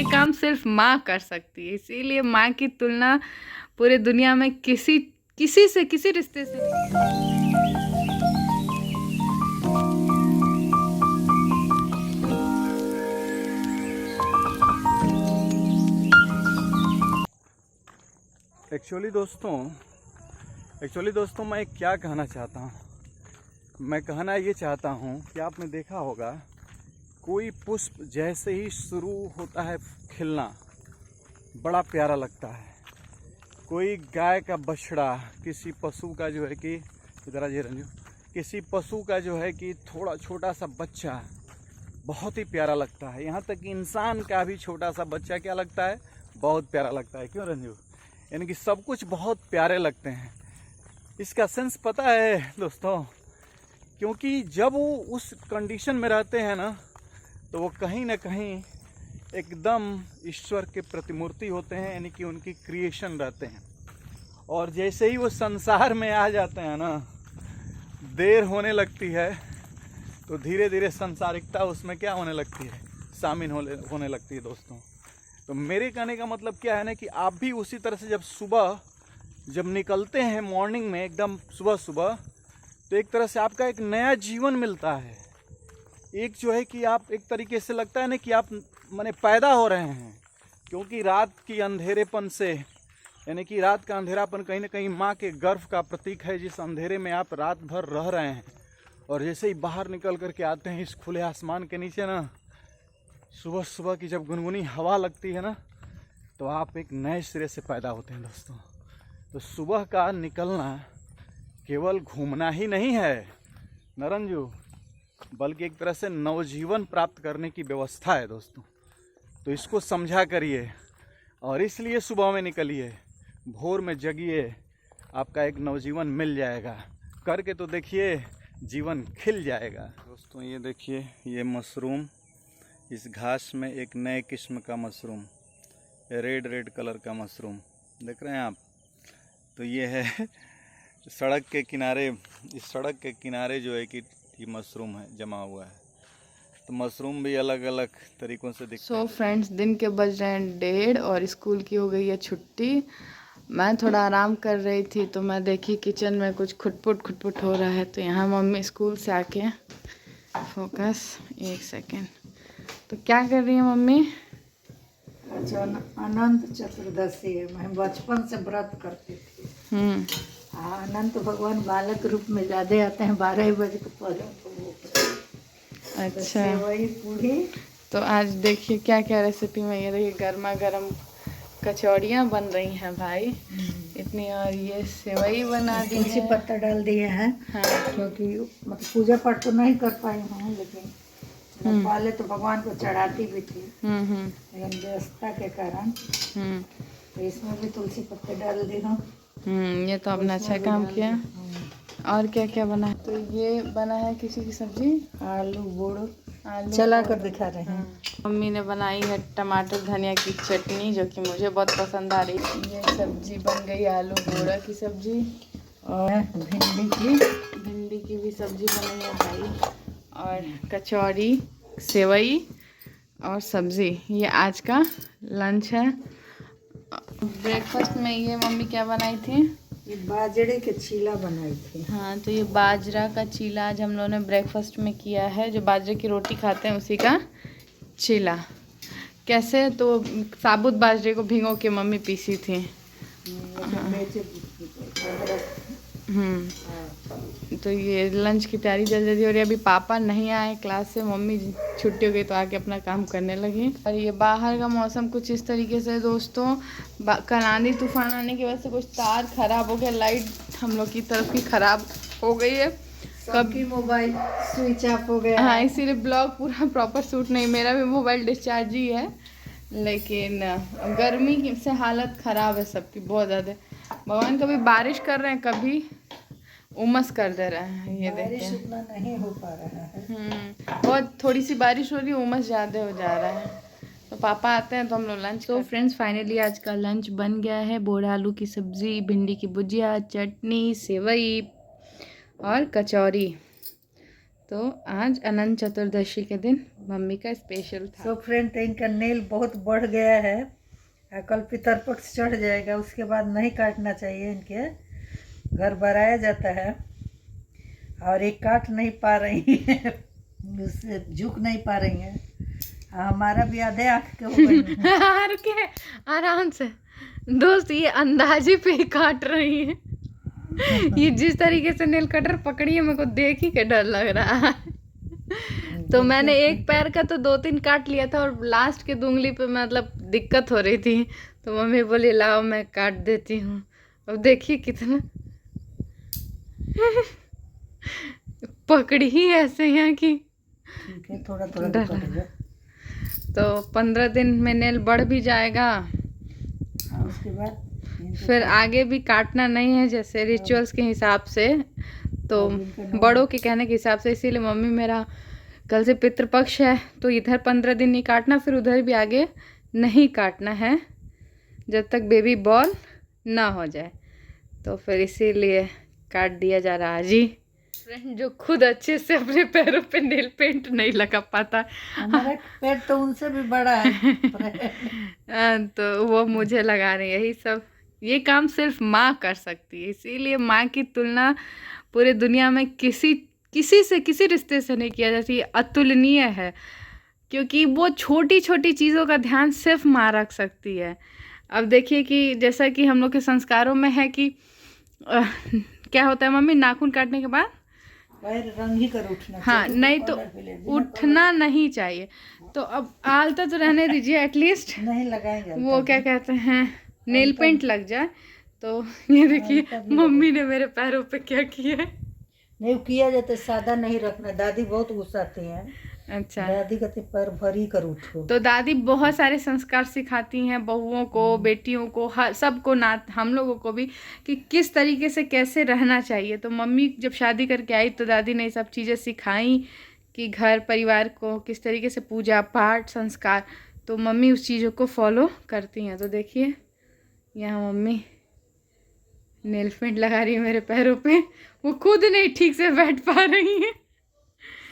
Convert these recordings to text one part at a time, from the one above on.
ये काम सिर्फ माँ कर सकती है, इसीलिए माँ की तुलना पूरे दुनिया में किसी रिश्ते से नहीं। एक्चुअली दोस्तों मैं क्या कहना चाहता हूँ, मैं कहना ये चाहता हूँ कि आपने देखा होगा कोई पुष्प जैसे ही शुरू होता है खिलना बड़ा प्यारा लगता है। कोई गाय का बछड़ा, किसी पशु का जो है कि इधर आइए रंजू, किसी पशु का जो है कि थोड़ा छोटा सा बच्चा बहुत ही प्यारा लगता है। यहाँ तक कि इंसान का भी छोटा सा बच्चा क्या लगता है, बहुत प्यारा लगता है। क्यों रंजू? यानी कि सब कुछ बहुत प्यारे लगते हैं। इसका सेंस पता है दोस्तों, क्योंकि जब वो उस कंडीशन में रहते हैं ना, तो वो कहीं ना कहीं एकदम ईश्वर के प्रतिमूर्ति होते हैं, यानी कि उनकी क्रिएशन रहते हैं। और जैसे ही वो संसार में आ जाते हैं ना, देर होने लगती है तो धीरे धीरे संसारिकता उसमें क्या होने लगती है, शामिल होने लगती है दोस्तों। तो मेरे कहने का मतलब क्या है ना कि आप भी उसी तरह से जब निकलते हैं मॉर्निंग में एकदम सुबह सुबह, तो एक तरह से आपका एक नया जीवन मिलता है। एक जो है कि आप एक तरीके से लगता है ना कि आप माने पैदा हो रहे हैं, क्योंकि रात की अंधेरेपन से, यानी कि रात का अंधेरापन कहीं ना कहीं माँ के गर्भ का प्रतीक है, जिस अंधेरे में आप रात भर रह रहे हैं। और जैसे ही बाहर निकल करके आते हैं इस खुले आसमान के नीचे ना, सुबह सुबह की जब गुनगुनी हवा लगती है ना, तो आप एक नए सिरे से पैदा होते हैं दोस्तों। तो सुबह का निकलना केवल घूमना ही नहीं है नरंजू, बल्कि एक तरह से नवजीवन प्राप्त करने की व्यवस्था है दोस्तों। तो इसको समझा करिए और इसलिए सुबह में निकलिए, भोर में जगिए, आपका एक नवजीवन मिल जाएगा। करके तो देखिए, जीवन खिल जाएगा दोस्तों। ये देखिए, ये मशरूम, इस घास में एक नए किस्म का मशरूम, रेड कलर का मशरूम देख रहे हैं आप। तो ये है सड़क के किनारे, इस सड़क के किनारे जो है कि ये मशरूम है, जमा हुआ है। तो मशरूम भी अलग अलग तरीक़ों से दिखते हैं। फ्रेंड्स, दिन के बज रहे हैं 1:30 और स्कूल की हो गई है छुट्टी। मैं थोड़ा आराम कर रही थी तो मैं देखी किचन में कुछ खुटपुट हो रहा है। तो यहाँ मम्मी स्कूल से आके, फोकस, एक सेकेंड, तो क्या कर रही है मम्मी? अच्छा, अनंत चतुर्दशी है, मैं बचपन से व्रत करती थी। अनंत भगवान बालक रूप में ज़्यादा आते हैं 12 बजे के पहले। अच्छा, वही पूरी। तो आज देखिए क्या क्या रेसिपी में, ये देखिए गर्मा गर्म कचौड़ियाँ बन रही हैं भाई इतनी, और ये सेवई बना दी तुलसी है। पत्ता डाल दिए हैं। हाँ, क्योंकि मतलब पूजा पाठ तो नहीं कर पाई हूँ, लेकिन पहले तो भगवान को चढ़ाती भी थी, लेकिन व्यवस्था के कारण तो इसमें भी तुलसी पत्ते डाल दी हूँ। ये तो आपने अच्छा काम किया। और क्या क्या बना है? तो ये बना है किसी की सब्जी, आलू बोड़ो, आलू चला कर दिखा रहे हैं। मम्मी ने बनाई है टमाटर धनिया की चटनी, जो कि मुझे बहुत पसंद आ रही। ये सब्जी बन गई आलू बोड़ा की सब्जी, और भिंडी की भी सब्जी बनी है भाई, और कचौड़ी, सेवई और सब्जी। ये आज का लंच है। ब्रेकफास्ट में ये मम्मी क्या बनाई थी? ये बाजरे के चीला बनाई थी। हाँ, तो ये बाजरा का चीला आज हम लोगों ने ब्रेकफास्ट में किया है। जो बाजरे की रोटी खाते हैं उसी का चीला। कैसे? तो साबुत बाजरे को भिगो के मम्मी पीसी थी। तो ये लंच की तैयारी जल्दी जल्दी हो रही है। अभी पापा नहीं आए क्लास से, मम्मी छुट्टी हो गई तो आके अपना काम करने लगी। और ये बाहर का मौसम कुछ इस तरीके से दोस्तों, कल आंधी तूफान आने की वजह से कुछ तार खराब हो गया, लाइट हम लोग की तरफ की खराब हो गई है, कभी मोबाइल स्विच ऑफ हो गया। हाँ, इसीलिए ब्लॉग पूरा प्रॉपर शूट नहीं, मेरा भी मोबाइल डिस्चार्ज ही है। लेकिन गर्मी से हालत ख़राब है सबकी बहुत ज़्यादा। भगवान कभी बारिश कर रहे हैं, कभी उमस कर दे रहे हैं। ये देखिए, उतना नहीं हो पा रहा है। बहुत थोड़ी सी बारिश हो रही है, उमस ज़्यादा हो जा रहा है। तो पापा आते हैं तो हम लोग लंच। तो फ्रेंड्स, फाइनली आज का लंच बन गया है। बोड़ा आलू की सब्ज़ी, भिंडी की भुजिया, चटनी, सेवई और कचौरी। तो आज अनंत चतुर्दशी के दिन मम्मी का स्पेशल था। सो फ्रेंड, इनका नेल बहुत बढ़ गया है, कल पितरपक्ष चढ़ जाएगा, उसके बाद नहीं काटना चाहिए। इनके घर बढ़ाया जाता है और ये काट नहीं पा रही है, उससे झुक नहीं पा रही है। हमारा भी आधे आँख के हो गई है। हार के आराम से दोस्त, ये अंदाजे पे ही काट रही है। ये जिस तरीके से नेल कटर पकड़ी है, मेरे को देख ही के डर लग रहा है। तो मैंने एक पैर का तो 2-3 काट लिया था, और लास्ट के उंगली पे मतलब दिक्कत हो रही थी, तो मम्मी बोली लाओ मैं काट देती हूँ। अब देखिए कितना पकड़ी ही ऐसे यहाँ की। ठीक है, थोड़ा थोड़ा डर कट गया। तो 15 दिन में नेल बढ़ भी जाएगा। उसके बाद फिर आगे भी काटना नहीं है, जैसे रिचुअल्स के हिसाब से, तो बड़ों के कहने के हिसाब से। इसीलिए मम्मी मेरा कल से पितृपक्ष है, तो इधर 15 दिन नहीं काटना, फिर उधर भी आगे नहीं काटना है जब तक बेबी बॉर्न ना हो जाए। तो फिर इसीलिए काट दिया जा रहा है जी। फ्रेंड जो खुद अच्छे से अपने पैरों पे नेल पेंट नहीं लगा पाता, हमारा पैर तो उनसे भी बड़ा है। तो वो मुझे लगा रही है। यही सब, ये काम सिर्फ माँ कर सकती है, इसीलिए माँ की तुलना पूरे दुनिया में किसी से, किसी रिश्ते से नहीं किया जाती। अतुलनीय है, क्योंकि वो छोटी छोटी चीज़ों का ध्यान सिर्फ माँ रख सकती है। अब देखिए कि जैसा कि हम लोग के संस्कारों में है कि क्या होता है मम्मी, नाखून काटने के बाद पैर रंग ही कर उठना। हाँ, नहीं तो उठना नहीं चाहिए। तो अब आलता तो रहने दीजिए, एटलीस्ट नहीं लगाएंगे वो क्या कहते हैं, नेल पेंट लग जाए। तो ये देखिए मम्मी ने मेरे पैरों पे क्या किया है। नहीं किया जाता, सादा नहीं रखना। दादी बहुत गुस्साती हैं। अच्छा, दादी कहते पैर भरी कर उठो। तो दादी बहुत सारे संस्कार सिखाती हैं बहुओं को, बेटियों को, हर सबको, ना हम लोगों को भी, कि किस तरीके से कैसे रहना चाहिए। तो मम्मी जब शादी करके आई तो दादी ने ये सब चीज़ें सिखाई कि घर परिवार को किस तरीके से पूजा पाठ संस्कार, तो मम्मी उस चीज़ों को फॉलो करती हैं। तो देखिए यहाँ मम्मी नेल पेंट लगा रही है मेरे पैरों पे, वो खुद नहीं ठीक से बैठ पा रही है।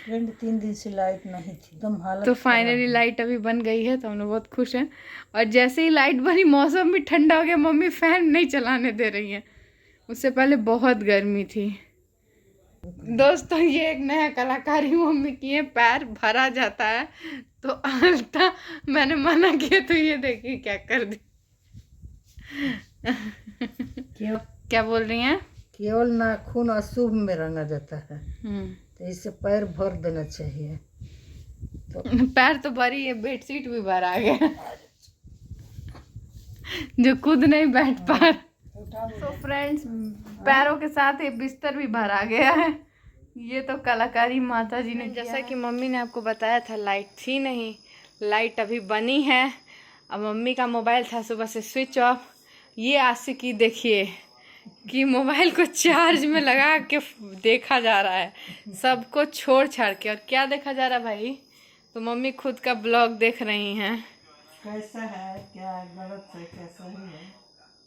फ्रेंड 3 दिन से लाइट नहीं थी, एकदम हालत। तो फाइनली लाइट अभी बन गई है, तो हम लोग बहुत खुश हैं। और जैसे ही लाइट बनी, मौसम भी ठंडा हो गया, मम्मी फैन नहीं चलाने दे रही हैं। उससे पहले बहुत गर्मी थी। दोस्तों ये एक नया कलाकारी मम्मी की है, पैर भरा जाता है तो आलता, मैंने मना किया तो ये देखिए क्या कर दी। क्या बोल रही हैं? केवल नाखून अशुभ में रंगा जाता है, तो इससे पैर भर देना चाहिए। तो पैर तो भरी है, बेडशीट भी भरा गया जो खुद नहीं बैठ पा रहा। तो फ्रेंड्स पैरों के साथ ये बिस्तर भी भरा गया है। ये तो कलाकारी माता जी ने, जैसा कि मम्मी ने आपको बताया था, लाइट थी नहीं, लाइट अभी बनी है। अब मम्मी का मोबाइल था सुबह से स्विच ऑफ। ये आशिकी देखिए कि मोबाइल को चार्ज में लगा के देखा जा रहा है, सबको छोड़ छाड़ के। और क्या देखा जा रहा है भाई? तो मम्मी खुद का ब्लॉग देख रही हैं, कैसा है, क्या गलत है, कैसा ही है,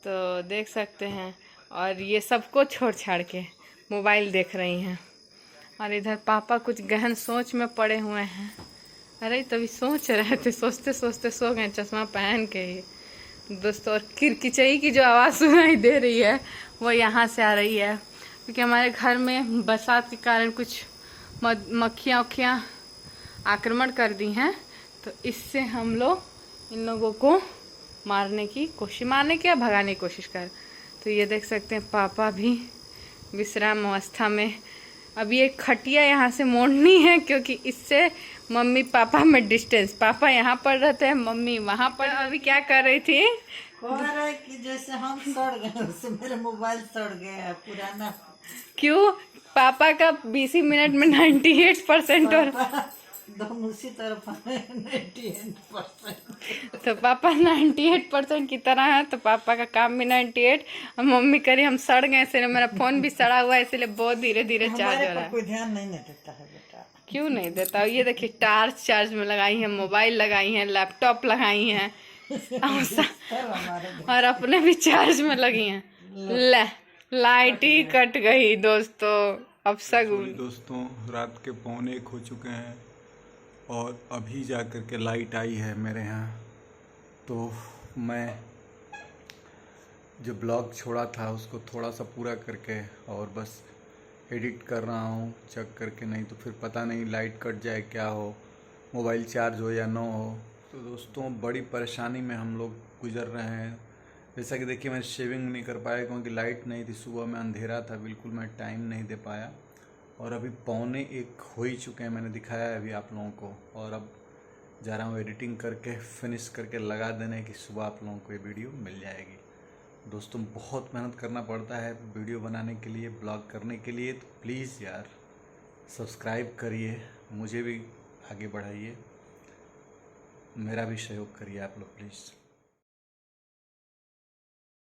तो देख सकते हैं। और ये सबको छोड़ छाड़ के मोबाइल देख रही हैं। और इधर पापा कुछ गहन सोच में पड़े हुए हैं। अरे तभी सोच रहे थे, सोचते सोचते सो गए चश्मा पहन के ही दोस्तों। और किरकिचई की जो आवाज़ सुनाई दे रही है वो यहाँ से आ रही है, क्योंकि हमारे घर में बरसात के कारण कुछ मक्खियाँ उखियाँ आक्रमण कर दी हैं। तो इससे हम लोग इन लोगों को मारने की या भगाने की कोशिश कर। तो ये देख सकते हैं पापा भी विश्राम अवस्था में। अब ये खटिया यहाँ से मोड़नी है, क्योंकि इससे मम्मी पापा में डिस्टेंस, पापा यहाँ पर रहते हैं, मम्मी वहाँ पर। अभी क्या कर रही थी? कह रहा है कि जैसे हम सड़ गए, उससे मेरा मोबाइल सड़ गया है पुराना। क्यों? पापा का 20 मिनट में 98% और दोनों उसी तरफ 98%। तो पापा 98% की तरह है, तो पापा का काम भी 98 और मम्मी करी हम सड़ गए, इसलिए मेरा फोन भी सड़ा हुआ है, इसलिए बहुत धीरे धीरे चार्ज हो रहा है। कोई ध्यान नहीं देता है बेटा। क्यों नहीं देता? ये देखिए टार्च चार्ज में लगाई है, मोबाइल लगाई है, लैपटॉप लगाई हैं और अपने भी चार्ज में लगी हैं। लाइट ही कट गई दोस्तों। अब सगुन दोस्तों रात के 1:45 हो चुके हैं और अभी जा कर के लाइट आई है मेरे यहाँ। तो मैं जो ब्लॉग छोड़ा था उसको थोड़ा सा पूरा करके और बस एडिट कर रहा हूँ चेक करके, नहीं तो फिर पता नहीं लाइट कट जाए, क्या हो, मोबाइल चार्ज हो या ना हो। तो दोस्तों बड़ी परेशानी में हम लोग गुजर रहे हैं। जैसा कि देखिए मैं शेविंग नहीं कर पाया क्योंकि लाइट नहीं थी, सुबह में अंधेरा था, बिल्कुल मैं टाइम नहीं दे पाया। और अभी 12:45 हो ही चुके हैं, मैंने दिखाया है अभी आप लोगों को। और अब जा रहा हूँ एडिटिंग करके फिनिश करके लगा देने कि सुबह आप लोगों को ये वीडियो मिल जाएगी। दोस्तों बहुत मेहनत करना पड़ता है वीडियो बनाने के लिए, ब्लॉग करने के लिए। तो प्लीज़ यार सब्सक्राइब करिए, मुझे भी आगे बढ़ाइए, मेरा भी सहयोग करिए आप लोग प्लीज़।